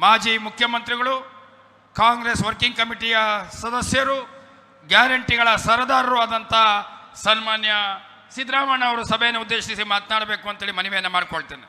ಮಾಜಿ ಮುಖ್ಯಮಂತ್ರಿಗಳು, ಕಾಂಗ್ರೆಸ್ ವರ್ಕಿಂಗ್ ಕಮಿಟಿಯ ಸದಸ್ಯರು, ಗ್ಯಾರಂಟಿಗಳ ಸರದಾರರು ಆದಂಥ ಸನ್ಮಾನ್ಯ ಸಿದ್ದರಾಮಯ್ಯ ಅವರು ಸಭೆಯನ್ನು ಉದ್ದೇಶಿಸಿ ಮಾತನಾಡಬೇಕು ಅಂತೇಳಿ ಮನವಿಯನ್ನು ಮಾಡಿಕೊಳ್ತೇನೆ.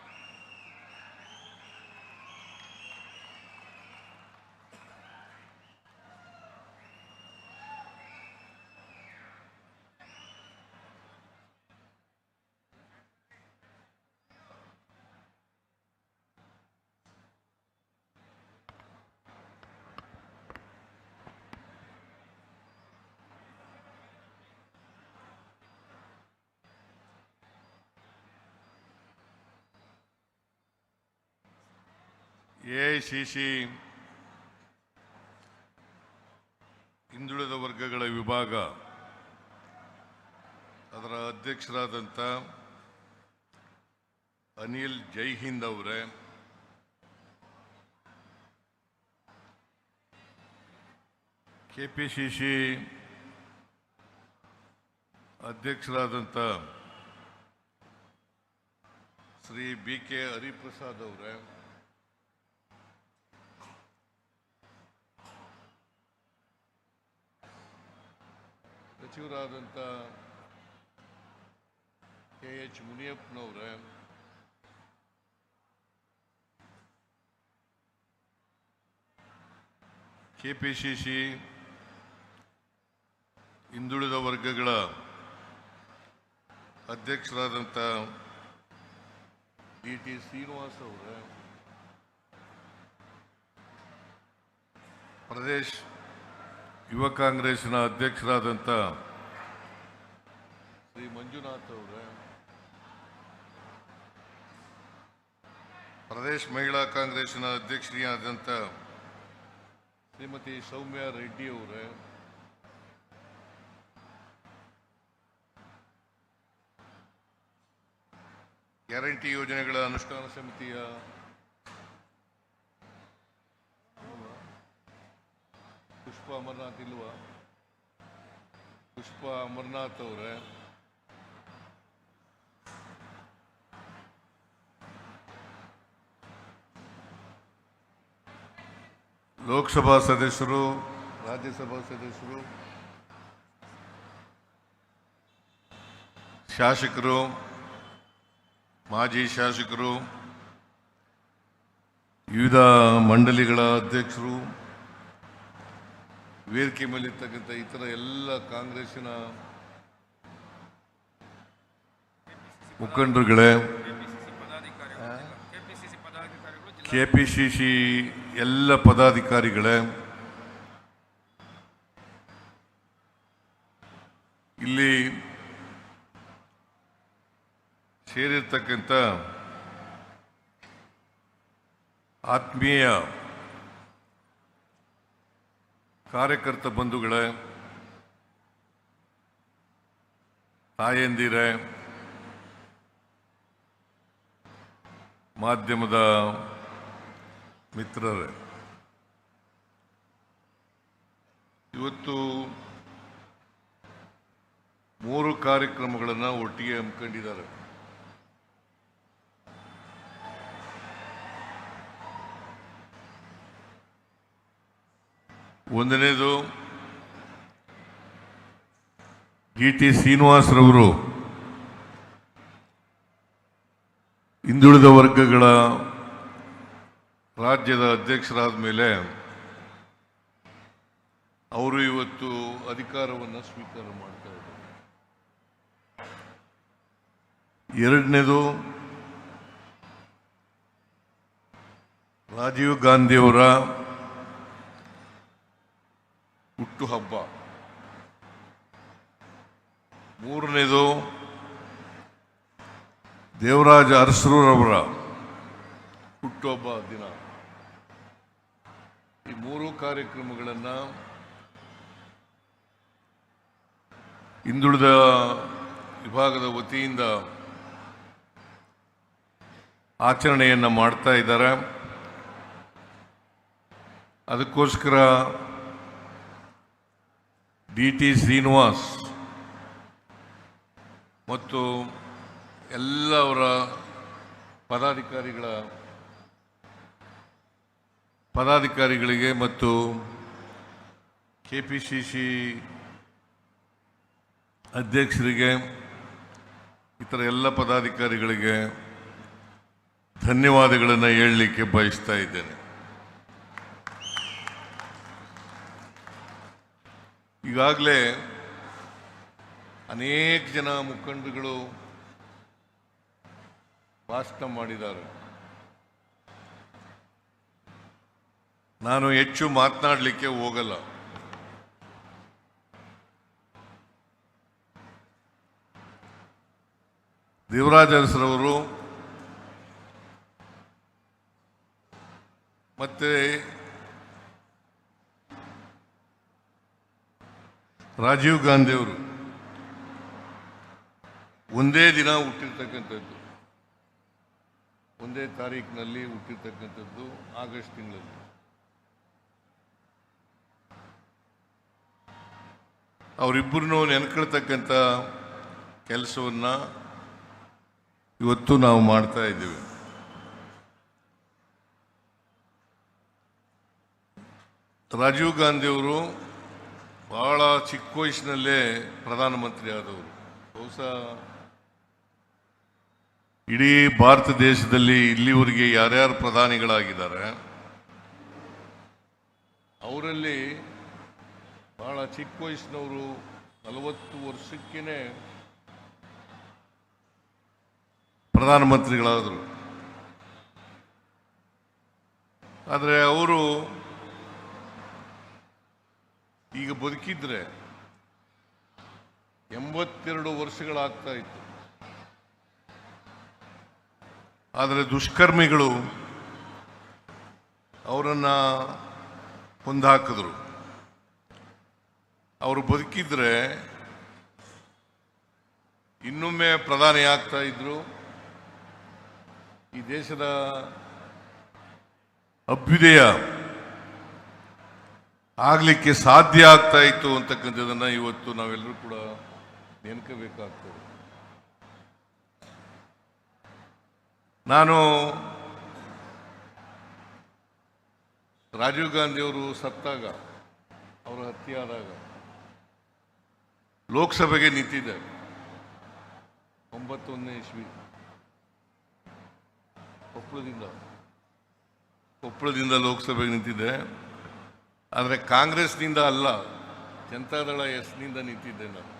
ಎಐಸಿಸಿ ಹಿಂದುಳಿದ ವರ್ಗಗಳ ವಿಭಾಗ ಅದರ ಅಧ್ಯಕ್ಷರಾದಂಥ ಅನಿಲ್ ಜೈಹಿಂದ್ ಅವರೇ, ಕೆಪಿಸಿಸಿ ಅಧ್ಯಕ್ಷರಾದಂಥ ಶ್ರೀ ಬಿ.ಕೆ. ಹರಿಪ್ರಸಾದ್ ಅವರೇ, ಸಚಿವರಾದಂಥ ಕೆ.ಎಚ್. ಮುನಿಯಪ್ಪನವರೇ, ಕೆಪಿಸಿಸಿ ಹಿಂದುಳಿದ ವರ್ಗಗಳ ಅಧ್ಯಕ್ಷರಾದಂಥ ಡಿ.ಟಿ. ಶ್ರೀನಿವಾಸ್ ಅವರೇ, ಪ್ರದೇಶ್ ಯುವ ಕಾಂಗ್ರೆಸ್ನ ಅಧ್ಯಕ್ಷರಾದಂಥ ಶ್ರೀ ಮಂಜುನಾಥ್ ಅವರೇ, ಪ್ರದೇಶ್ ಮಹಿಳಾ ಕಾಂಗ್ರೆಸ್ನ ಅಧ್ಯಕ್ಷರಾದಂಥ ಶ್ರೀಮತಿ ಸೌಮ್ಯ ರೆಡ್ಡಿ ಅವರೇ, ಗ್ಯಾರಂಟಿ ಯೋಜನೆಗಳ ಅನುಷ್ಠಾನ ಸಮಿತಿಯ ಪುಷ್ಪ ಅಮರನಾಥ್ ಇಲ್ವಾ, ಪುಷ್ಪ ಅಮರನಾಥ್ ಅವರೇ, ಲೋಕಸಭಾ ಸದಸ್ಯರು, ರಾಜ್ಯಸಭಾ ಸದಸ್ಯರು, ಶಾಸಕರು, ಮಾಜಿ ಶಾಸಕರು, ವಿವಿಧ ಮಂಡಳಿಗಳ ಅಧ್ಯಕ್ಷರು, ವೇದಿಕೆ ಮೇಲಿರ್ತಕ್ಕಂಥ ಇತರ ಎಲ್ಲ ಕಾಂಗ್ರೆಸ್ಸಿನ ಮುಖಂಡರುಗಳೇ, ಕೆಪಿಸಿಸಿ ಎಲ್ಲ ಪದಾಧಿಕಾರಿಗಳೇ, ಇಲ್ಲಿ ಸೇರಿರ್ತಕ್ಕಂಥ ಆತ್ಮೀಯ ಕಾರ್ಯಕರ್ತ ಬಂಧುಗಳೇ, ತಾಯಂದಿರೇ, ಮಾಧ್ಯಮದ ಮಿತ್ರರೇ, ಇವತ್ತು 3 ಕಾರ್ಯಕ್ರಮಗಳನ್ನು ಒಟ್ಟಿಗೆ ಹಮ್ಮಿಕೊಂಡಿದ್ದಾರೆ. ಒಂದನೇದು ಡಿ.ಟಿ. ಶ್ರೀನಿವಾಸರವರು ಹಿಂದುಳಿದ ವರ್ಗಗಳ ರಾಜ್ಯದ ಅಧ್ಯಕ್ಷರಾದ ಮೇಲೆ ಅವರು ಇವತ್ತು ಅಧಿಕಾರವನ್ನು ಸ್ವೀಕಾರ ಮಾಡ್ತಾ ಇದ್ದಾರೆ. ಎರಡನೇದು ರಾಜೀವ್ ಗಾಂಧಿಯವರ ಹುಟ್ಟುಹಬ್ಬ. ಮೂರನೇದು ದೇವರಾಜ ಅರಸರವರ ಹುಟ್ಟುಹಬ್ಬ ದಿನ. ಈ 3 ಕಾರ್ಯಕ್ರಮಗಳನ್ನು ಹಿಂದುಳಿದ ವಿಭಾಗದ ವತಿಯಿಂದ ಆಚರಣೆಯನ್ನು ಮಾಡ್ತಾ ಇದ್ದಾರೆ. ಅದಕ್ಕೋಸ್ಕರ ಡಿ.ಟಿ. ಶ್ರೀನಿವಾಸ್ ಮತ್ತು ಎಲ್ಲವರ ಪದಾಧಿಕಾರಿಗಳ ಪದಾಧಿಕಾರಿಗಳಿಗೆ ಮತ್ತು ಕೆಪಿಸಿಸಿ ಅಧ್ಯಕ್ಷರಿಗೆ ಇತರ ಎಲ್ಲ ಪದಾಧಿಕಾರಿಗಳಿಗೆ ಧನ್ಯವಾದಗಳನ್ನು ಹೇಳಲಿಕ್ಕೆ ಬಯಸ್ತಾ ಇದ್ದೇನೆ. ಈಗಾಗಲೇ ಅನೇಕ ಜನ ಮುಖಂಡರುಗಳು ಭಾಷಣ ಮಾಡಿದ್ದಾರೆ. ನಾನು ಹೆಚ್ಚು ಮಾತನಾಡಲಿಕ್ಕೆ ಹೋಗಲ್ಲ. ದೇವರಾಜ ಅರಸರವರು ಮತ್ತೆ ರಾಜೀವ್ ಗಾಂಧಿಯವರು ಒಂದೇ ದಿನ ಹುಟ್ಟಿರ್ತಕ್ಕಂಥದ್ದು, ಒಂದೇ ತಾರೀಕಿನಲ್ಲಿ ಹುಟ್ಟಿರ್ತಕ್ಕಂಥದ್ದು, ಆಗಸ್ಟ್ ತಿಂಗಳಲ್ಲಿ. ಅವರಿಬ್ಬರನ್ನು ನೆನ್ಕೊಳ್ತಕ್ಕಂಥ ಕೆಲಸವನ್ನು ಇವತ್ತು ನಾವು ಮಾಡ್ತಾ ಇದ್ದೇವೆ. ರಾಜೀವ್ ಗಾಂಧಿಯವರು ಬಹಳ ಚಿಕ್ಕ ವಯಸ್ಸಿನಲ್ಲೇ ಪ್ರಧಾನಮಂತ್ರಿ ಆದವರು. ಬಹುಶಃ ಇಡೀ ಭಾರತ ದೇಶದಲ್ಲಿ ಇಲ್ಲಿವರೆಗೆ ಯಾರ್ಯಾರು ಪ್ರಧಾನಿಗಳಾಗಿದ್ದಾರೆ ಅವರಲ್ಲಿ ಬಹಳ ಚಿಕ್ಕ ವಯಸ್ಸಿನವರು 40 ವರ್ಷಕ್ಕೇ ಪ್ರಧಾನಮಂತ್ರಿಗಳಾದರು. ಆದರೆ ಅವರು ಈಗ ಬದುಕಿದ್ರೆ 82 ವರ್ಷಗಳಾಗ್ತಾ ಇತ್ತು. ಆದರೆ ದುಷ್ಕರ್ಮಿಗಳು ಅವರನ್ನು ಕೊಂದಾಕಿದ್ರು. ಅವರು ಬದುಕಿದ್ರೆ ಇನ್ನೊಮ್ಮೆ ಪ್ರಧಾನಿ ಆಗ್ತಾ ಇದ್ರು, ಈ ದೇಶದ ಅಭ್ಯುದಯ ಆಗಲಿಕ್ಕೆ ಸಾಧ್ಯ ಆಗ್ತಾ ಇತ್ತು ಅಂತಕ್ಕಂಥದ್ದನ್ನು ಇವತ್ತು ನಾವೆಲ್ಲರೂ ಕೂಡ ನೆನ್ಕೋಬೇಕಾಗ್ತದೆ. ನಾನು ರಾಜೀವ್ ಗಾಂಧಿಯವರು ಸತ್ತಾಗ, ಅವರ ಹತ್ಯೆ ಆದಾಗ ಲೋಕಸಭೆಗೆ ನಿಂತಿದ್ದೆ 91ನೇ ಇಸ್ವಿ. ಕೊಪ್ಪಳದಿಂದ ಲೋಕಸಭೆಗೆ ನಿಂತಿದ್ದೆ. ಆದರೆ ಕಾಂಗ್ರೆಸ್ನಿಂದ ಅಲ್ಲ, ಜನತಾದಳ ಎಸ್ನಿಂದ ನಿಂತಿದ್ದೆ ನಾನು.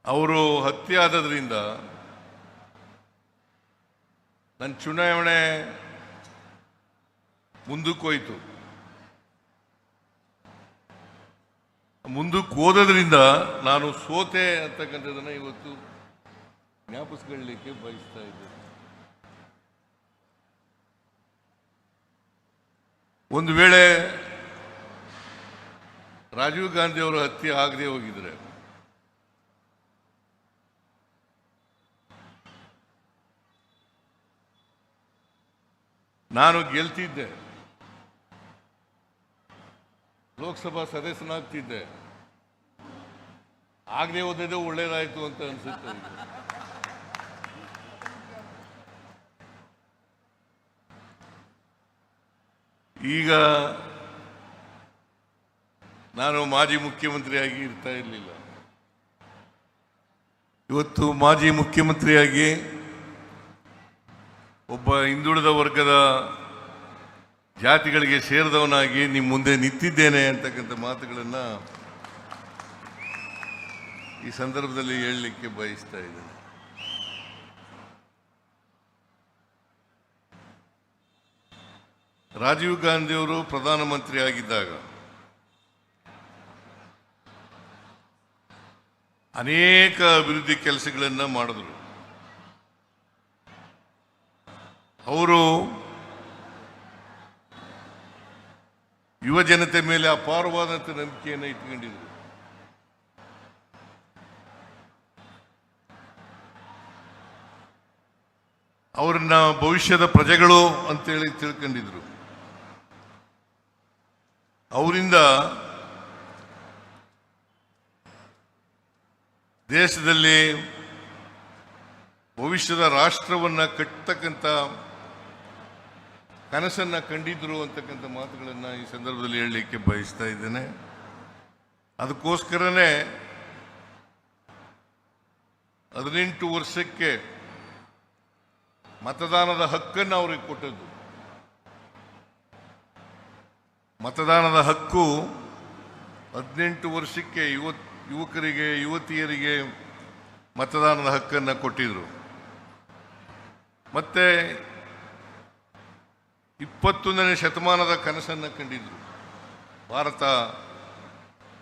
ಅವರು ಹತ್ಯೆ ಆದದ್ರಿಂದ ನನ್ನ ಚುನಾವಣೆ ಮುಂದಕ್ಕೆ ಹೋಯಿತು. ಮುಂದಕ್ಕೆ ಹೋದ್ರಿಂದ ನಾನು ಸೋತೆ ಅಂತಕ್ಕಂಥದ್ದನ್ನು ಇವತ್ತು ಜ್ಞಾಪಿಸ್ಕೊಳ್ಳಲಿಕ್ಕೆ ಬಯಸ್ತಾ ಇದ್ದೇನೆ. ಒಂದು ವೇಳೆ ರಾಜೀವ್ ಗಾಂಧಿ ಅವರ ಹತ್ಯೆ ಆಗದೆ ಹೋಗಿದ್ರೆ ನಾನು ಗೆಲ್ತಿದ್ದೆ, ಲೋಕಸಭಾ ಸದಸ್ಯನಾಗ್ತಿದ್ದೆ. ಆಗದೆ ಹೋದದೇ ಒಳ್ಳೇದಾಯ್ತು ಅಂತ ಅನ್ಸುತ್ತೆ. ಈಗ ನಾನು ಮಾಜಿ ಮುಖ್ಯಮಂತ್ರಿಯಾಗಿ ಇರ್ತಾ ಇರಲಿಲ್ಲ. ಇವತ್ತು ಮಾಜಿ ಮುಖ್ಯಮಂತ್ರಿಯಾಗಿ ಒಬ್ಬ ಹಿಂದುಳಿದ ವರ್ಗದ ಜಾತಿಗಳಿಗೆ ಸೇರಿದವನಾಗಿ ನಿಮ್ಮ ಮುಂದೆ ನಿಂತಿದ್ದೇನೆ ಅಂತಕ್ಕಂಥ ಮಾತುಗಳನ್ನು ಈ ಸಂದರ್ಭದಲ್ಲಿ ಹೇಳಲಿಕ್ಕೆ ಬಯಸ್ತಾ ಇದ್ದೇನೆ. ರಾಜೀವ್ ಗಾಂಧಿಯವರು ಪ್ರಧಾನಮಂತ್ರಿ ಆಗಿದ್ದಾಗ ಅನೇಕ ಅಭಿವೃದ್ಧಿ ಕೆಲಸಗಳನ್ನು ಮಾಡಿದ್ರು. ಅವರು ಯುವ ಜನತೆ ಮೇಲೆ ಅಪಾರವಾದಂಥ ನಂಬಿಕೆಯನ್ನು ಇಟ್ಕೊಂಡಿದ್ರು. ಅವರನ್ನ ಭವಿಷ್ಯದ ಪ್ರಜೆಗಳು ಅಂತೇಳಿ ತಿಳ್ಕೊಂಡಿದ್ರು. ಅವರಿಂದ ದೇಶದಲ್ಲಿ ಭವಿಷ್ಯದ ರಾಷ್ಟ್ರವನ್ನ ಕಟ್ಟತಕ್ಕಂಥ ಕನಸನ್ನ ಕಂಡಿದ್ರು ಅಂತಕ್ಕಂಥ ಮಾತುಗಳನ್ನು ಈ ಸಂದರ್ಭದಲ್ಲಿ ಹೇಳಲಿಕ್ಕೆ ಬಯಸ್ತಾ ಇದ್ದೇನೆ. ಅದಕ್ಕೋಸ್ಕರನೇ 18 ವರ್ಷಕ್ಕೆ ಮತದಾನದ ಹಕ್ಕನ್ನು ಅವ್ರಿಗೆ ಕೊಟ್ಟದ್ದು. ಮತದಾನದ ಹಕ್ಕು 18 ವರ್ಷಕ್ಕೆ ಯುವಕರಿಗೆ ಯುವತಿಯರಿಗೆ ಮತದಾನದ ಹಕ್ಕನ್ನು ಕೊಟ್ಟಿದ್ರು. ಮತ್ತೆ 21ನೇ ಶತಮಾನದ ಕನಸನ್ನು ಕಂಡಿದ್ರು. ಭಾರತ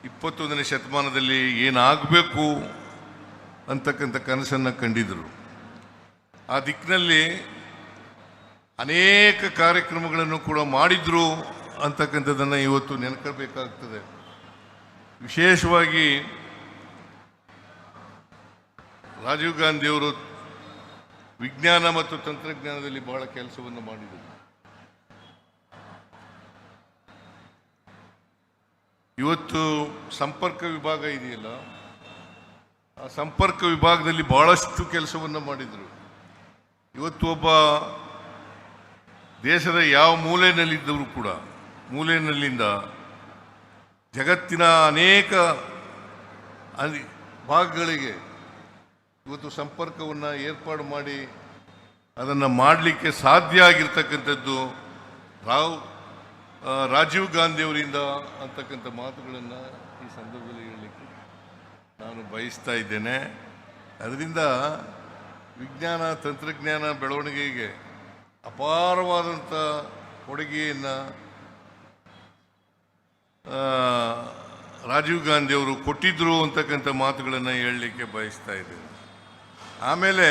21ನೇ ಶತಮಾನದಲ್ಲಿ ಏನಾಗಬೇಕು ಅಂತಕ್ಕಂಥ ಕನಸನ್ನು ಕಂಡಿದ್ರು. ಆ ದಿಕ್ಕಿನಲ್ಲಿ ಅನೇಕ ಕಾರ್ಯಕ್ರಮಗಳನ್ನು ಕೂಡ ಮಾಡಿದ್ರು ಅಂತಕ್ಕಂಥದ್ದನ್ನು ಇವತ್ತು ನೆನಪಬೇಕಾಗ್ತದೆ. ವಿಶೇಷವಾಗಿ ರಾಜೀವ್ ಗಾಂಧಿಯವರು ವಿಜ್ಞಾನ ಮತ್ತು ತಂತ್ರಜ್ಞಾನದಲ್ಲಿ ಬಹಳ ಕೆಲಸವನ್ನು ಮಾಡಿದರು. ಇವತ್ತು ಸಂಪರ್ಕ ವಿಭಾಗ ಇದೆಯಲ್ಲ, ಆ ಸಂಪರ್ಕ ವಿಭಾಗದಲ್ಲಿ ಬಹಳಷ್ಟು ಕೆಲಸವನ್ನು ಮಾಡಿದರು. ಇವತ್ತು ಒಬ್ಬ ದೇಶದ ಯಾವ ಮೂಲೆಯಲ್ಲಿದ್ದವರು ಕೂಡ ಮೂಲೆಯಲ್ಲಿಂದ ಜಗತ್ತಿನ ಅನೇಕ ಭಾಗಗಳಿಗೆ ಇವತ್ತು ಸಂಪರ್ಕವನ್ನು ಏರ್ಪಾಡು ಮಾಡಿ ಅದನ್ನು ಮಾಡಲಿಕ್ಕೆ ಸಾಧ್ಯ ಆಗಿರ್ತಕ್ಕಂಥದ್ದು ರಾಜೀವ್ ಗಾಂಧಿಯವರಿಂದ ಅಂತಕ್ಕಂಥ ಮಾತುಗಳನ್ನು ಈ ಸಂದರ್ಭದಲ್ಲಿ ಹೇಳಲಿಕ್ಕೆ ನಾನು ಬಯಸ್ತಾ ಇದ್ದೇನೆ. ಅದರಿಂದ ವಿಜ್ಞಾನ ತಂತ್ರಜ್ಞಾನ ಬೆಳವಣಿಗೆಗೆ ಅಪಾರವಾದಂಥ ಕೊಡುಗೆಯನ್ನು ರಾಜೀವ್ ಗಾಂಧಿಯವರು ಕೊಟ್ಟಿದ್ದರು ಅಂತಕ್ಕಂಥ ಮಾತುಗಳನ್ನು ಹೇಳಲಿಕ್ಕೆ ಬಯಸ್ತಾ ಇದ್ದೇನೆ. ಆಮೇಲೆ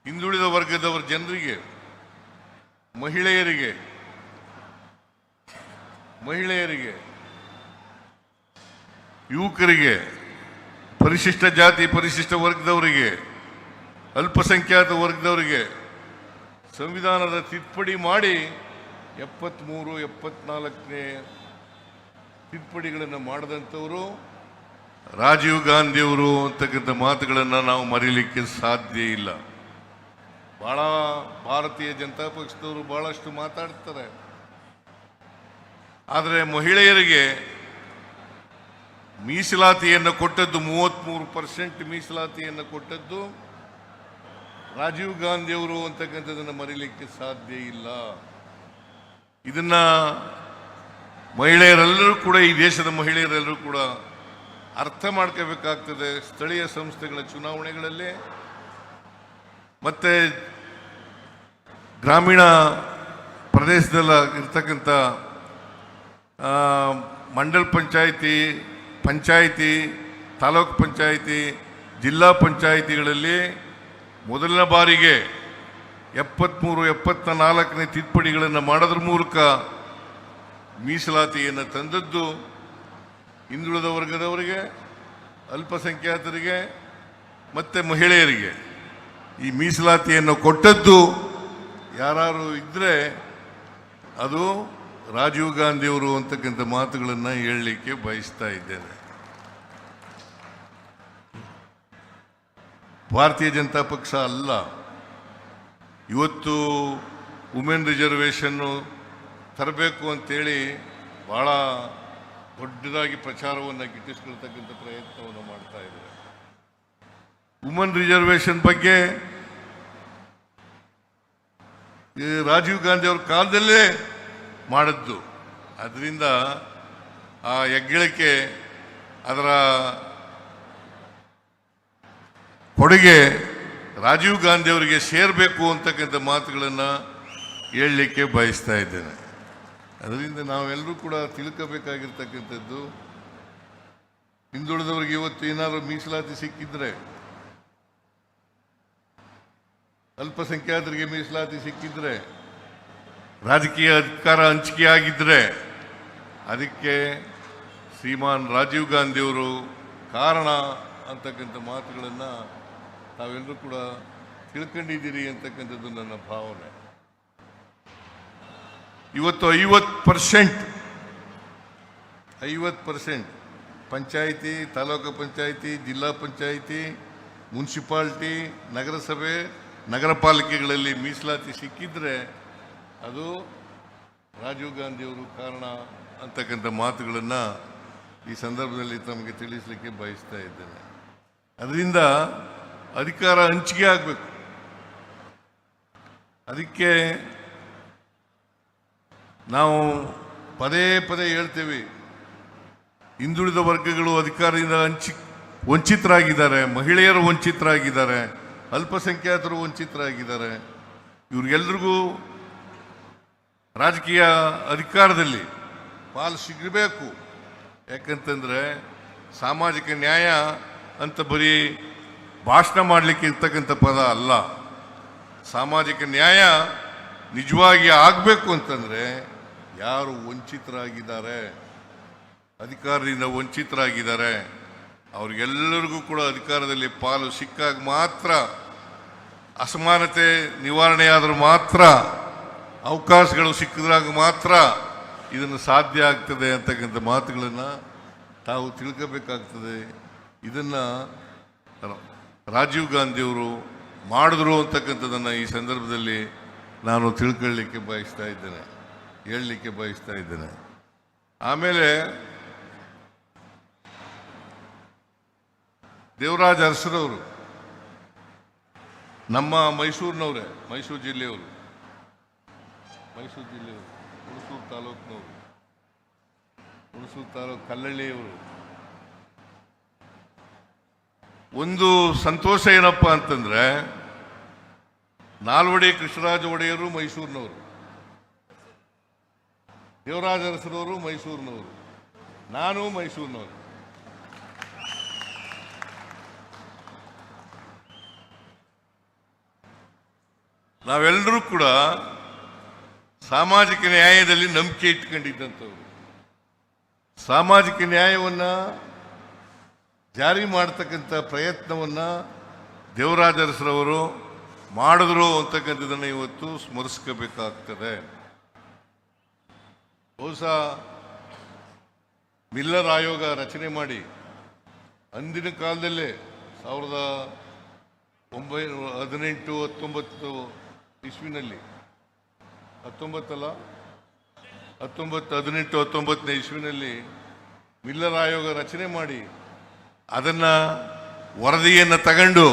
ಹಿಂದುಳಿದ ವರ್ಗದವರ ಜನರಿಗೆ, ಮಹಿಳೆಯರಿಗೆ, ಯುವಕರಿಗೆ, ಪರಿಶಿಷ್ಟ ಜಾತಿ ಪರಿಶಿಷ್ಟ ವರ್ಗದವರಿಗೆ, ಅಲ್ಪಸಂಖ್ಯಾತ ವರ್ಗದವರಿಗೆ ಸಂವಿಧಾನದ ತಿದ್ದುಪಡಿ ಮಾಡಿ 73, 74ನೇ ತಿದ್ದುಪಡಿಗಳನ್ನು ಮಾಡಿದಂಥವರು ರಾಜೀವ್ ಗಾಂಧಿಯವರು ಅಂತಕ್ಕಂಥ ಮಾತುಗಳನ್ನು ನಾವು ಮರೀಲಿಕ್ಕೆ ಸಾಧ್ಯ ಇಲ್ಲ. ಬಹಳ ಭಾರತೀಯ ಜನತಾ ಪಕ್ಷದವರು ಬಹಳಷ್ಟು ಮಾತಾಡ್ತಾರೆ, ಆದರೆ ಮಹಿಳೆಯರಿಗೆ ಮೀಸಲಾತಿಯನ್ನು ಕೊಟ್ಟದ್ದು 33% ಮೀಸಲಾತಿಯನ್ನು ಕೊಟ್ಟದ್ದು ರಾಜೀವ್ ಗಾಂಧಿಯವರು ಅಂತಕ್ಕಂಥದ್ದನ್ನು ಮರೀಲಿಕ್ಕೆ ಸಾಧ್ಯ ಇಲ್ಲ. ಇದನ್ನ ಮಹಿಳೆಯರೆಲ್ಲರೂ ಕೂಡ, ಈ ದೇಶದ ಮಹಿಳೆಯರೆಲ್ಲರೂ ಕೂಡ ಅರ್ಥ ಮಾಡ್ಕೋಬೇಕಾಗ್ತದೆ. ಸ್ಥಳೀಯ ಸಂಸ್ಥೆಗಳ ಚುನಾವಣೆಗಳಲ್ಲಿ ಮತ್ತೆ ಗ್ರಾಮೀಣ ಪ್ರದೇಶದಲ್ಲಿ ಇರ್ತಕ್ಕಂಥ ಮಂಡಲ್ ಪಂಚಾಯಿತಿ, ತಾಲೂಕು ಪಂಚಾಯಿತಿ, ಜಿಲ್ಲಾ ಪಂಚಾಯಿತಿಗಳಲ್ಲಿ ಮೊದಲನೇ ಬಾರಿಗೆ 73, 74ನೇ ತಿದ್ದುಪಡಿಗಳನ್ನು ಮಾಡೋದ್ರ ಮೂಲಕ ಮೀಸಲಾತಿಯನ್ನು ತಂದದ್ದು ಹಿಂದುಳಿದ ವರ್ಗದವರಿಗೆ, ಅಲ್ಪಸಂಖ್ಯಾತರಿಗೆ ಮತ್ತು ಮಹಿಳೆಯರಿಗೆ ಈ ಮೀಸಲಾತಿಯನ್ನು ಕೊಟ್ಟದ್ದು ಯಾರು ಇದ್ದರೆ ಅದು ರಾಜೀವ್ ಗಾಂಧಿಯವರು ಅಂತಕ್ಕಂಥ ಮಾತುಗಳನ್ನು ಹೇಳಲಿಕ್ಕೆ ಬಯಸ್ತಾ ಇದ್ದೇನೆ. ಭಾರತೀಯ ಜನತಾ ಪಕ್ಷ ಅಲ್ಲ ಇವತ್ತು ವುಮೆನ್ ರಿಸರ್ವೇಷನ್ನು ತರಬೇಕು ಅಂತೇಳಿ ಭಾಳ ದೊಡ್ಡದಾಗಿ ಪ್ರಚಾರವನ್ನು ಗಿಟ್ಟಿಸ್ಕೊಳ್ತಕ್ಕಂಥ ಪ್ರಯತ್ನವನ್ನು ಮಾಡ್ತಾ ಇದ್ದಾರೆ. ವುಮೆನ್ ರಿಸರ್ವೇಷನ್ ಬಗ್ಗೆ ರಾಜೀವ್ ಗಾಂಧಿ ಅವ್ರ ಕಾಲದಲ್ಲೇ ಮಾಡಿದ್ದು. ಅದರಿಂದ ಆ ಹೆಗ್ಗಳಿಕೆ, ಅದರ ಕೊಡುಗೆ ರಾಜೀವ್ ಗಾಂಧಿ ಅವರಿಗೆ ಸೇರಬೇಕು ಅಂತಕ್ಕಂಥ ಮಾತುಗಳನ್ನು ಹೇಳಲಿಕ್ಕೆ ಬಯಸ್ತಾ ಇದ್ದೇನೆ. ಅದರಿಂದ ನಾವೆಲ್ಲರೂ ಕೂಡ ತಿಳ್ಕೋಬೇಕಾಗಿರ್ತಕ್ಕಂಥದ್ದು, ಹಿಂದುಳಿದವರಿಗೆ ಇವತ್ತು ಏನಾದರೂ ಮೀಸಲಾತಿ ಸಿಕ್ಕಿದ್ರೆ, ಅಲ್ಪಸಂಖ್ಯಾತರಿಗೆ ಮೀಸಲಾತಿ ಸಿಕ್ಕಿದ್ರೆ, ರಾಜಕೀಯ ಅಧಿಕಾರ ಹಂಚಿಕೆ ಆಗಿದ್ರೆ ಅದಕ್ಕೆ ಶ್ರೀಮಾನ್ ರಾಜೀವ್ ಗಾಂಧಿಯವರು ಕಾರಣ ಅಂತಕ್ಕಂಥ ಮಾತುಗಳನ್ನು ತಾವೆಲ್ಲರೂ ಕೂಡ ತಿಳ್ಕೊಂಡಿದ್ದೀರಿ ಅಂತಕ್ಕಂಥದ್ದು ನನ್ನ ಭಾವನೆ. ಇವತ್ತು 50% ಪಂಚಾಯಿತಿ, ತಾಲೂಕು ಪಂಚಾಯಿತಿ, ಜಿಲ್ಲಾ ಪಂಚಾಯಿತಿ, ಮುನ್ಸಿಪಾಲ್ಟಿ, ನಗರಸಭೆ, ನಗರ ಪಾಲಿಕೆಗಳಲ್ಲಿ ಮೀಸಲಾತಿ ಸಿಕ್ಕಿದ್ರೆ ಅದು ರಾಜೀವ್ ಗಾಂಧಿಯವರು ಕಾರಣ ಅಂತಕ್ಕಂಥ ಮಾತುಗಳನ್ನು ಈ ಸಂದರ್ಭದಲ್ಲಿ ತಮಗೆ ತಿಳಿಸಲಿಕ್ಕೆ ಬಯಸ್ತಾ ಇದ್ದೇನೆ. ಅದರಿಂದ ಅಧಿಕಾರ ಹಂಚಿಕೆ ಆಗಬೇಕು. ಅದಕ್ಕೆ ನಾವು ಪದೇ ಪದೇ ಹೇಳ್ತೇವೆ, ಹಿಂದುಳಿದ ವರ್ಗಗಳು ಅಧಿಕಾರದಿಂದ ವಂಚಿತರಾಗಿದ್ದಾರೆ, ಮಹಿಳೆಯರು ವಂಚಿತರಾಗಿದ್ದಾರೆ, ಅಲ್ಪಸಂಖ್ಯಾತರು ವಂಚಿತರಾಗಿದ್ದಾರೆ. ಇವ್ರಿಗೆಲ್ರಿಗೂ ರಾಜಕೀಯ ಅಧಿಕಾರದಲ್ಲಿ ಪಾಲು ಸಿಗಬೇಕು. ಯಾಕಂತಂದರೆ ಸಾಮಾಜಿಕ ನ್ಯಾಯ ಅಂತ ಬರೀ ಭಾಷಣ ಮಾಡಲಿಕ್ಕೆ ಇರ್ತಕ್ಕಂಥ ಪದ ಅಲ್ಲ. ಸಾಮಾಜಿಕ ನ್ಯಾಯ ನಿಜವಾಗಿ ಆಗಬೇಕು ಅಂತಂದರೆ ಯಾರು ವಂಚಿತರಾಗಿದ್ದಾರೆ, ಅಧಿಕಾರದಿಂದ ವಂಚಿತರಾಗಿದ್ದಾರೆ, ಅವ್ರಿಗೆಲ್ಲರಿಗೂ ಕೂಡ ಅಧಿಕಾರದಲ್ಲಿ ಪಾಲು ಸಿಕ್ಕಾಗ ಮಾತ್ರ, ಅಸಮಾನತೆ ನಿವಾರಣೆಯಾದರೂ ಮಾತ್ರ, ಅವಕಾಶಗಳು ಸಿಕ್ಕಿದ್ರಾಗ ಮಾತ್ರ ಇದನ್ನು ಸಾಧ್ಯ ಆಗ್ತದೆ ಅಂತಕ್ಕಂಥ ಮಾತುಗಳನ್ನು ತಾವು ತಿಳ್ಕೋಬೇಕಾಗ್ತದೆ. ಇದನ್ನು ರಾಜೀವ್ ಗಾಂಧಿಯವರು ಮಾಡಿದ್ರು ಅಂತಕ್ಕಂಥದ್ದನ್ನು ಈ ಸಂದರ್ಭದಲ್ಲಿ ನಾನು ತಿಳ್ಕೊಳ್ಳಿಕ್ಕೆ ಬಯಸ್ತಾ ಇದ್ದೇನೆ, ಹೇಳಲಿಕ್ಕೆ ಬಯಸ್ತಾ ಇದ್ದೇನೆ. ಆಮೇಲೆ ದೇವರಾಜ ಅರಸರವರು ನಮ್ಮ ಮೈಸೂರಿನವರೇ, ಮೈಸೂರು ಜಿಲ್ಲೆಯವರು, ಹುಣಸೂರು ತಾಲೂಕಿನವರು, ಹುಣಸೂರು ತಾಲೂಕು ಕಲ್ಲಳ್ಳಿಯವರು. ಒಂದು ಸಂತೋಷ ಏನಪ್ಪ ಅಂತಂದ್ರೆ, ನಾಲ್ವಡಿ ಕೃಷ್ಣರಾಜ ಒಡೆಯರು ಮೈಸೂರಿನವರು, ದೇವರಾಜ ಅರಸರವರು ಮೈಸೂರಿನವರು, ನಾನು ಮೈಸೂರಿನವರು. ನಾವೆಲ್ಲರೂ ಕೂಡ ಸಾಮಾಜಿಕ ನ್ಯಾಯದಲ್ಲಿ ನಂಬಿಕೆ ಇಟ್ಕೊಂಡಿದ್ದಂಥವ್ರು. ಸಾಮಾಜಿಕ ನ್ಯಾಯವನ್ನು ಜಾರಿ ಮಾಡತಕ್ಕಂಥ ಪ್ರಯತ್ನವನ್ನು ದೇವರಾಜ ಅರಸರವರು ಮಾಡಿದ್ರು ಅಂತಕ್ಕಂಥದ್ದನ್ನು ಇವತ್ತು ಸ್ಮರಿಸ್ಕೋಬೇಕಾಗ್ತದೆ. ಬಹುಶಃ ಮಿಲ್ಲರ್ ಆಯೋಗ ರಚನೆ ಮಾಡಿ ಅಂದಿನ ಕಾಲದಲ್ಲೇ 1918-19 ಇಸ್ವಿನಲ್ಲಿ 1918-19 ಇಸ್ವಿನಲ್ಲಿ ಮಿಲ್ಲರ್ ಆಯೋಗ ರಚನೆ ಮಾಡಿ ಅದನ್ನು ವರದಿಯನ್ನು ತಗೊಂಡು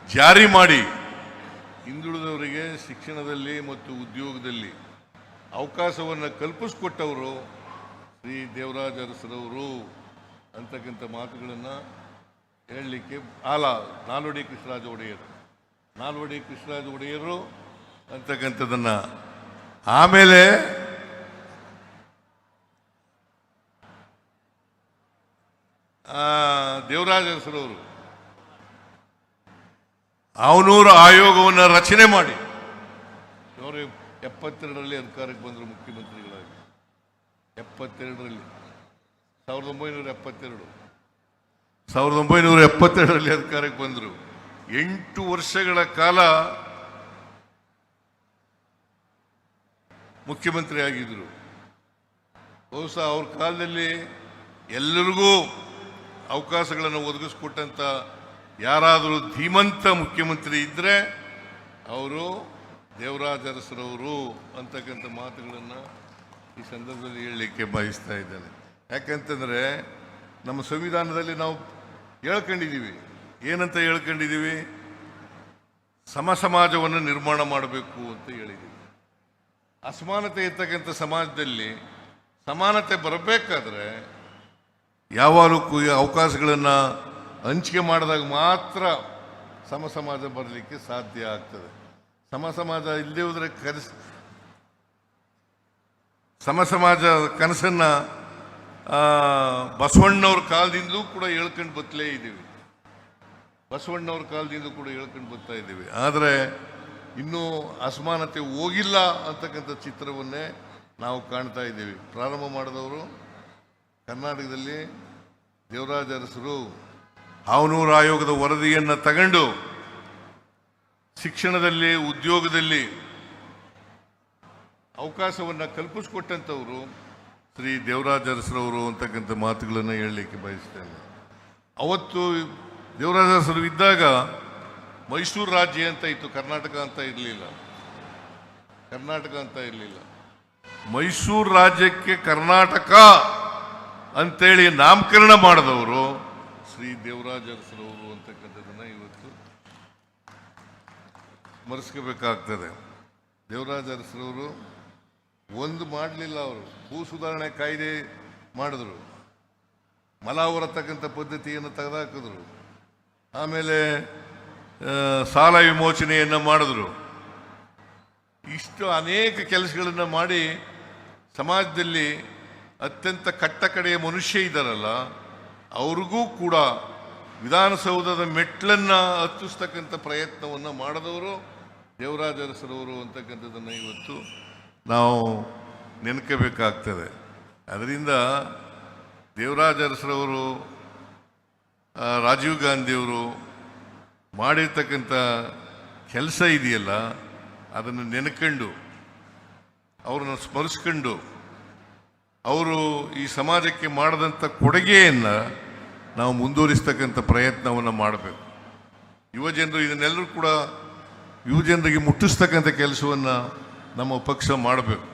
ಜಾರಿ ಮಾಡಿ ಹಿಂದುಳಿದವರಿಗೆ ಶಿಕ್ಷಣದಲ್ಲಿ ಮತ್ತು ಉದ್ಯೋಗದಲ್ಲಿ ಅವಕಾಶವನ್ನು ಕಲ್ಪಿಸಿಕೊಟ್ಟವರು ಶ್ರೀ ದೇವರಾಜ ಅರಸರವರು ಅಂತಕ್ಕಂಥ ಮಾತುಗಳನ್ನು ಹೇಳಲಿಕ್ಕೆ ನಾಲ್ವಡಿ ಕೃಷ್ಣರಾಜ ಒಡೆಯರು ಅಂತಕ್ಕಂಥದ್ದನ್ನು. ಆಮೇಲೆ ದೇವರಾಜ ಅರಸರವರು ಅವನೂರು ಆಯೋಗವನ್ನು ರಚನೆ ಮಾಡಿ ಅವರು 72ರಲ್ಲಿ ಅಧಿಕಾರಕ್ಕೆ ಬಂದರು, ಮುಖ್ಯಮಂತ್ರಿಗಳಾಗಿ 72ರಲ್ಲಿ 1972ರಲ್ಲಿ ಅಧಿಕಾರಕ್ಕೆ ಬಂದರು. 8 ವರ್ಷಗಳ ಕಾಲ ಮುಖ್ಯಮಂತ್ರಿ ಆಗಿದ್ರು. ಬಹುಶಃ ಅವ್ರ ಕಾಲದಲ್ಲಿ ಎಲ್ಲರಿಗೂ ಅವಕಾಶಗಳನ್ನು ಒದಗಿಸ್ಕೊಟ್ಟಂಥ ಯಾರಾದರೂ ಧೀಮಂತ ಮುಖ್ಯಮಂತ್ರಿ ಇದ್ದರೆ ಅವರು ದೇವರಾಜ ಅರಸರವರು ಅಂತಕ್ಕಂಥ ಮಾತುಗಳನ್ನು ಈ ಸಂದರ್ಭದಲ್ಲಿ ಹೇಳಲಿಕ್ಕೆ ಬಯಸ್ತಾ ಇದ್ದೇನೆ. ಯಾಕಂತಂದರೆ ನಮ್ಮ ಸಂವಿಧಾನದಲ್ಲಿ ನಾವು ಹೇಳ್ಕೊಂಡಿದ್ದೀವಿ, ಏನಂತ ಹೇಳ್ಕೊಂಡಿದ್ದೀವಿ? ಸಮಾಜವನ್ನು ನಿರ್ಮಾಣ ಮಾಡಬೇಕು ಅಂತ ಹೇಳಿದ್ದೀವಿ. ಅಸಮಾನತೆ ಇರ್ತಕ್ಕಂಥ ಸಮಾಜದಲ್ಲಿ ಸಮಾನತೆ ಬರಬೇಕಾದ್ರೆ ಯಾವಾಗಲೂ ಅವಕಾಶಗಳನ್ನು ಹಂಚಿಕೆ ಮಾಡಿದಾಗ ಮಾತ್ರ ಸಮಾಜ ಬರಲಿಕ್ಕೆ ಸಾಧ್ಯ ಆಗ್ತದೆ. ಸಮಾಜ ಇಲ್ಲದೇ ಹೋದರೆ ಸಮಾಜ ಕನಸನ್ನು ಬಸವಣ್ಣವ್ರ ಕಾಲದಿಂದಲೂ ಕೂಡ ಹೇಳ್ಕೊಂಡು ಬತ್ತಲೇ ಇದ್ದೀವಿ. ಬರ್ತಾ ಇದ್ದೀವಿ. ಆದರೆ ಇನ್ನೂ ಅಸಮಾನತೆ ಹೋಗಿಲ್ಲ ಅಂತಕ್ಕಂಥ ಚಿತ್ರವನ್ನೇ ನಾವು ಕಾಣ್ತಾ ಇದ್ದೀವಿ. ಪ್ರಾರಂಭ ಮಾಡಿದವರು ಕರ್ನಾಟಕದಲ್ಲಿ ದೇವರಾಜ ಅರಸರು ಅವನೂರು ಆಯೋಗದ ವರದಿಯನ್ನು ತಗೊಂಡು ಶಿಕ್ಷಣದಲ್ಲಿ, ಉದ್ಯೋಗದಲ್ಲಿ ಅವಕಾಶವನ್ನು ಕಲ್ಪಿಸಿಕೊಟ್ಟಂಥವರು ಶ್ರೀ ದೇವರಾಜ ಅರಸರವರು ಅಂತಕ್ಕಂಥ ಮಾತುಗಳನ್ನು ಹೇಳಲಿಕ್ಕೆ ಬಯಸ್ತೇನೆ. ಅವತ್ತು ದೇವರಾಜ ಅರಸರು ಇದ್ದಾಗ ಮೈಸೂರು ರಾಜ್ಯ ಅಂತ ಇತ್ತು, ಕರ್ನಾಟಕ ಅಂತ ಇರಲಿಲ್ಲ. ಮೈಸೂರು ರಾಜ್ಯಕ್ಕೆ ಕರ್ನಾಟಕ ಅಂತೇಳಿ ನಾಮಕರಣ ಮಾಡಿದವರು ಶ್ರೀ ದೇವರಾಜ ಅರಸರವರು ಅಂತಕ್ಕಂಥದ್ದನ್ನ ಇವತ್ತು ಸ್ಮರಿಸ್ಕೋಬೇಕಾಗ್ತದೆ. ದೇವರಾಜ ಅರಸರವರು ಒಂದು ಮಾಡಲಿಲ್ಲ, ಅವರು ಭೂ ಸುಧಾರಣೆ ಕಾಯ್ದೆ ಮಾಡಿದ್ರು, ಮಲ ಹೊರತಕ್ಕಂಥ ಪದ್ಧತಿಯನ್ನು ತೆಗೆದುಹಾಕಿದ್ರು, ಆಮೇಲೆ ಸಾಲ ವಿಮೋಚನೆಯನ್ನು ಮಾಡಿದ್ರು. ಇಷ್ಟು ಅನೇಕ ಕೆಲಸಗಳನ್ನು ಮಾಡಿ ಸಮಾಜದಲ್ಲಿ ಅತ್ಯಂತ ಕಟ್ಟಕಡೆಯ ಮನುಷ್ಯ ಇದ್ದಾರಲ್ಲ ಅವ್ರಿಗೂ ಕೂಡ ವಿಧಾನಸೌಧದ ಮೆಟ್ಲನ್ನು ಹತ್ತಿಸ್ತಕ್ಕಂಥ ಪ್ರಯತ್ನವನ್ನು ಮಾಡಿದವರು ದೇವರಾಜ ಅರಸರವರು ಅಂತಕ್ಕಂಥದ್ದನ್ನು ಇವತ್ತು ನಾವು ನೆನಕಬೇಕಾಗ್ತದೆ. ಅದರಿಂದ ದೇವರಾಜ ಅರಸರವರು, ರಾಜೀವ್ ಗಾಂಧಿಯವರು ಮಾಡಿರ್ತಕ್ಕಂಥ ಕೆಲಸ ಇದೆಯಲ್ಲ ಅದನ್ನು ನೆನಕೊಂಡು ಅವ್ರನ್ನ ಸ್ಮರಿಸ್ಕೊಂಡು ಅವರು ಈ ಸಮಾಜಕ್ಕೆ ಮಾಡಿದಂಥ ಕೊಡುಗೆಯನ್ನು ನಾವು ಮುಂದುವರಿಸ್ತಕ್ಕಂಥ ಪ್ರಯತ್ನವನ್ನು ಮಾಡಬೇಕು. ಯುವಜನರು ಇದನ್ನೆಲ್ಲರೂ ಕೂಡ ಯುವಜನರಿಗೆ ಮುಟ್ಟಿಸ್ತಕ್ಕಂಥ ಕೆಲಸವನ್ನು ನಮ್ಮ ಪಕ್ಷ ಮಾಡಬೇಕು.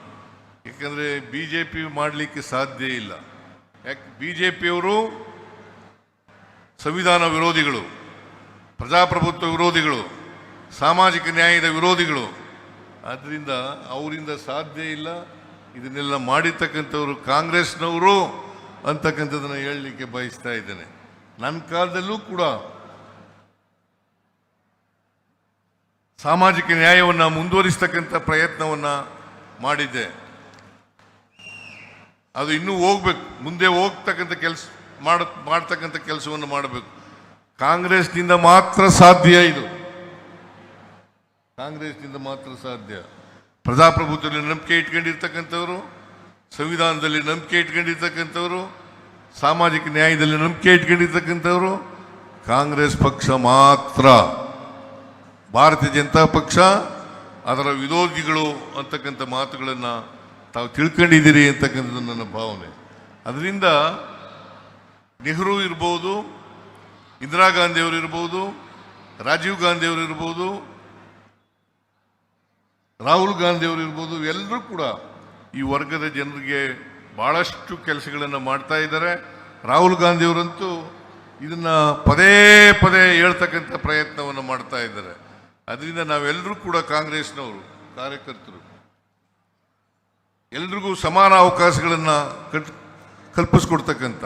ಯಾಕಂದರೆ ಬಿ ಜೆ ಪಿ ಮಾಡಲಿಕ್ಕೆ ಸಾಧ್ಯ ಇಲ್ಲ. ಯಾಕೆ ಬಿ ಜೆ ಪಿಯವರು ಸಂವಿಧಾನ ವಿರೋಧಿಗಳು, ಪ್ರಜಾಪ್ರಭುತ್ವ ವಿರೋಧಿಗಳು, ಸಾಮಾಜಿಕ ನ್ಯಾಯದ ವಿರೋಧಿಗಳು. ಆದ್ದರಿಂದ ಅವರಿಂದ ಸಾಧ್ಯ ಇಲ್ಲ. ಇದನ್ನೆಲ್ಲ ಮಾಡಿರ್ತಕ್ಕಂಥವ್ರು ಕಾಂಗ್ರೆಸ್ನವರು ಅಂತಕ್ಕಂಥದ್ದನ್ನು ಹೇಳಲಿಕ್ಕೆ ಬಯಸ್ತಾ ಇದ್ದೇನೆ. ನನ್ನ ಕಾಲದಲ್ಲೂ ಕೂಡ ಸಾಮಾಜಿಕ ನ್ಯಾಯವನ್ನು ಮುಂದುವರಿಸ್ತಕ್ಕಂಥ ಪ್ರಯತ್ನವನ್ನು ಮಾಡಿದ್ದೆ. ಅದು ಇನ್ನೂ ಹೋಗ್ಬೇಕು, ಮುಂದೆ ಹೋಗ್ತಕ್ಕಂಥ ಮಾಡ್ತಕ್ಕಂಥ ಕೆಲಸವನ್ನು ಮಾಡಬೇಕು. ಕಾಂಗ್ರೆಸ್ನಿಂದ ಮಾತ್ರ ಸಾಧ್ಯ ಇದು, ಕಾಂಗ್ರೆಸ್ನಿಂದ ಮಾತ್ರ ಸಾಧ್ಯ. ಪ್ರಜಾಪ್ರಭುತ್ವದಲ್ಲಿ ನಂಬಿಕೆ ಇಟ್ಕೊಂಡಿರ್ತಕ್ಕಂಥವ್ರು, ಸಂವಿಧಾನದಲ್ಲಿ ನಂಬಿಕೆ ಇಟ್ಕೊಂಡಿರ್ತಕ್ಕಂಥವ್ರು, ಸಾಮಾಜಿಕ ನ್ಯಾಯದಲ್ಲಿ ನಂಬಿಕೆ ಇಟ್ಕೊಂಡಿರ್ತಕ್ಕಂಥವ್ರು ಕಾಂಗ್ರೆಸ್ ಪಕ್ಷ ಮಾತ್ರ. ಭಾರತೀಯ ಜನತಾ ಪಕ್ಷ ಅದರ ವಿರೋಧಿಗಳು ಅಂತಕ್ಕಂಥ ಮಾತುಗಳನ್ನು ತಾವು ತಿಳ್ಕೊಂಡಿದ್ದೀರಿ ಅಂತಕ್ಕಂಥದ್ದು ನನ್ನ ಭಾವನೆ. ಅದರಿಂದ ನೆಹರು ಇರ್ಬೋದು, ಇಂದಿರಾ ಗಾಂಧಿಯವರು ಇರ್ಬೋದು, ರಾಜೀವ್ ಗಾಂಧಿಯವರು ಇರ್ಬೋದು, ರಾಹುಲ್ ಗಾಂಧಿಯವರು ಇರ್ಬೋದು, ಎಲ್ಲರೂ ಕೂಡ ಈ ವರ್ಗದ ಜನರಿಗೆ ಭಾಳಷ್ಟು ಕೆಲಸಗಳನ್ನು ಮಾಡ್ತಾ ಇದ್ದಾರೆ. ರಾಹುಲ್ ಗಾಂಧಿಯವರಂತೂ ಇದನ್ನು ಪದೇ ಪದೇ ಹೇಳ್ತಕ್ಕಂಥ ಪ್ರಯತ್ನವನ್ನು ಮಾಡ್ತಾ ಇದ್ದಾರೆ. ಅದರಿಂದ ನಾವೆಲ್ಲರೂ ಕೂಡ ಕಾಂಗ್ರೆಸ್ನವರು ಕಾರ್ಯಕರ್ತರು ಎಲ್ರಿಗೂ ಸಮಾನ ಅವಕಾಶಗಳನ್ನು ಕಲ್ಪಿಸ್ಕೊಡ್ತಕ್ಕಂಥ,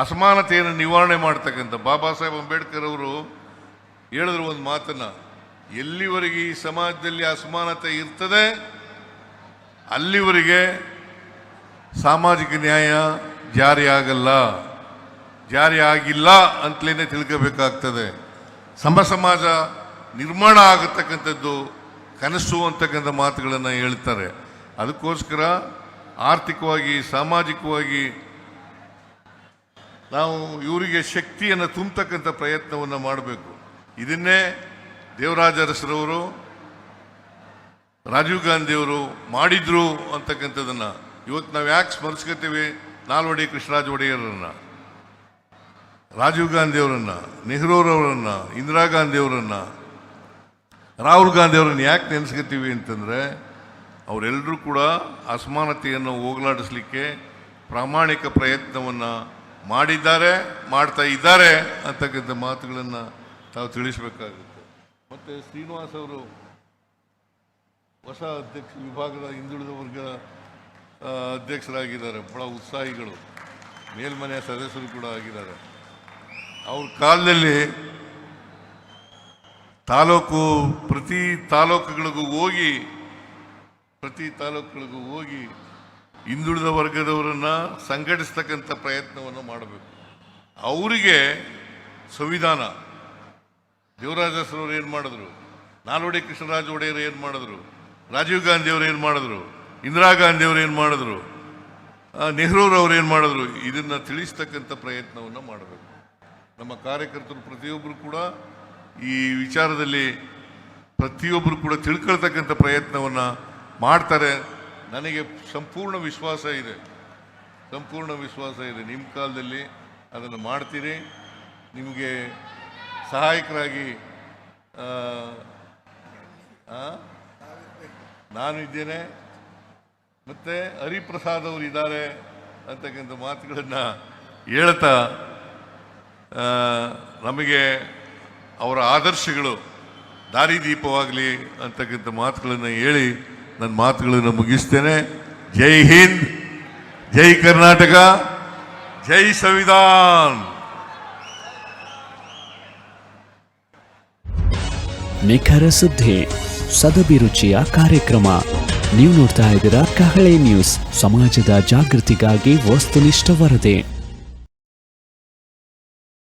ಅಸಮಾನತೆಯನ್ನು ನಿವಾರಣೆ ಮಾಡ್ತಕ್ಕಂಥ ಬಾಬಾ ಸಾಹೇಬ್ ಅಂಬೇಡ್ಕರ್ ಅವರು ಹೇಳಿದ್ರು ಒಂದು ಮಾತನ್ನು, ಎಲ್ಲಿವರೆಗೆ ಈ ಸಮಾಜದಲ್ಲಿ ಅಸಮಾನತೆ ಇರ್ತದೆ ಅಲ್ಲಿವರೆಗೆ ಸಾಮಾಜಿಕ ನ್ಯಾಯ ಜಾರಿ ಆಗಿಲ್ಲ ಅಂತಲೇ ತಿಳ್ಕೋಬೇಕಾಗ್ತದೆ. ಸಮಾಜ ನಿರ್ಮಾಣ ಆಗತಕ್ಕಂಥದ್ದು ಕನಸು ಅಂತಕ್ಕಂಥ ಮಾತುಗಳನ್ನು ಹೇಳ್ತಾರೆ. ಅದಕ್ಕೋಸ್ಕರ ಆರ್ಥಿಕವಾಗಿ, ಸಾಮಾಜಿಕವಾಗಿ ನಾವು ಇವರಿಗೆ ಶಕ್ತಿಯನ್ನು ತುಂಬತಕ್ಕಂಥ ಪ್ರಯತ್ನವನ್ನು ಮಾಡಬೇಕು. ಇದನ್ನೇ ದೇವರಾಜ ಅರಸರವರು, ರಾಜೀವ್ ಗಾಂಧಿಯವರು ಮಾಡಿದ್ರು ಅಂತಕ್ಕಂಥದ್ದನ್ನು ಇವತ್ತು ನಾವು ಯಾಕೆ ಸ್ಮರಿಸ್ಕೊತೀವಿ? ನಾಲ್ವಡಿ ಕೃಷ್ಣರಾಜ ಒಡೆಯರನ್ನು, ರಾಜೀವ್ ಗಾಂಧಿಯವರನ್ನು, ನೆಹರೂರವರನ್ನು, ಇಂದಿರಾ ಗಾಂಧಿಯವರನ್ನು, ರಾಹುಲ್ ಗಾಂಧಿಯವರನ್ನು ಯಾಕೆ ನೆನೆಸ್ಕೊತೀವಿ ಅಂತಂದರೆ ಅವರೆಲ್ಲರೂ ಕೂಡ ಅಸಮಾನತೆಯನ್ನು ಹೋಗಲಾಡಿಸ್ಲಿಕ್ಕೆ ಪ್ರಾಮಾಣಿಕ ಪ್ರಯತ್ನವನ್ನು ಮಾಡಿದ್ದಾರೆ, ಮಾಡ್ತಾ ಇದ್ದಾರೆ ಅಂತಕ್ಕಂಥ ಮಾತುಗಳನ್ನು ತಾವು ತಿಳಿಸಬೇಕಾಗುತ್ತೆ. ಮತ್ತು ಶ್ರೀನಿವಾಸ್ ಅವರು ಹೊಸ ವಿಭಾಗದ ಹಿಂದುಳಿದ ವರ್ಗದ ಅಧ್ಯಕ್ಷರಾಗಿದ್ದಾರೆ. ಬಹಳ ಉತ್ಸಾಹಿಗಳು, ಮೇಲ್ಮನೆಯ ಸದಸ್ಯರು ಕೂಡ ಆಗಿದ್ದಾರೆ. ಅವ್ರ ಕಾಲದಲ್ಲಿ ಪ್ರತಿ ತಾಲೂಕುಗಳಿಗೂ ಹೋಗಿ ಹಿಂದುಳಿದ ವರ್ಗದವರನ್ನು ಸಂಘಟಿಸ್ತಕ್ಕಂಥ ಪ್ರಯತ್ನವನ್ನು ಮಾಡಬೇಕು. ಅವರಿಗೆ ಸಂವಿಧಾನ ದೇವರಾಜ ಅರಸರವರು ಏನು ಮಾಡಿದ್ರು, ನಾಲ್ವಡಿ ಕೃಷ್ಣರಾಜ ಒಡೆಯರು ಏನು ಮಾಡಿದ್ರು, ರಾಜೀವ್ ಗಾಂಧಿಯವರು ಏನು ಮಾಡಿದ್ರು, ಇಂದಿರಾ ಗಾಂಧಿಯವರು ಏನು ಮಾಡಿದ್ರು, ನೆಹರೂರವರು ಏನು ಮಾಡಿದ್ರು, ಇದನ್ನು ತಿಳಿಸ್ತಕ್ಕಂಥ ಪ್ರಯತ್ನವನ್ನು ಮಾಡಬೇಕು. ನಮ್ಮ ಕಾರ್ಯಕರ್ತರು ಪ್ರತಿಯೊಬ್ಬರು ಕೂಡ ಈ ವಿಚಾರದಲ್ಲಿ ಪ್ರತಿಯೊಬ್ಬರು ಕೂಡ ತಿಳ್ಕೊಳ್ತಕ್ಕಂಥ ಪ್ರಯತ್ನವನ್ನು ಮಾಡ್ತಾರೆ. ನನಗೆ ಸಂಪೂರ್ಣ ವಿಶ್ವಾಸ ಇದೆ. ನಿಮ್ಮ ಕಾಲದಲ್ಲಿ ಅದನ್ನು ಮಾಡ್ತೀರಿ. ನಿಮಗೆ ಸಹಾಯಕರಾಗಿ ನಾನು ಇದ್ದೇನೆ, ಮತ್ತು ಹರಿಪ್ರಸಾದ್ ಅವರು ಇದ್ದಾರೆ ಅಂತಕ್ಕಂಥ ಮಾತುಗಳನ್ನು ಹೇಳ್ತಾ ನಮಗೆ ಅವರ ಆದರ್ಶಗಳು ದಾರಿದೀಪವಾಗಲಿ ಅಂತಕ್ಕಂಥ ಮಾತುಗಳನ್ನು ಹೇಳಿ ನನ್ನ ಮಾತುಗಳನ್ನು ಮುಗಿಸ್ತೇನೆ. ಜೈ ಹಿಂದ್, ಜೈ ಕರ್ನಾಟಕ, ಜೈ ಸಂವಿಧಾನ್. ನಿಖರ ಸುದ್ದಿ, ಸದಭಿರುಚಿಯ ಕಾರ್ಯಕ್ರಮ. ನೀವು ನೋಡ್ತಾ ಇದ್ದೀರಾ ಕಹಳೆ ನ್ಯೂಸ್, ಸಮಾಜದ ಜಾಗೃತಿಗಾಗಿ ವಸ್ತುನಿಷ್ಠ ವರದಿ.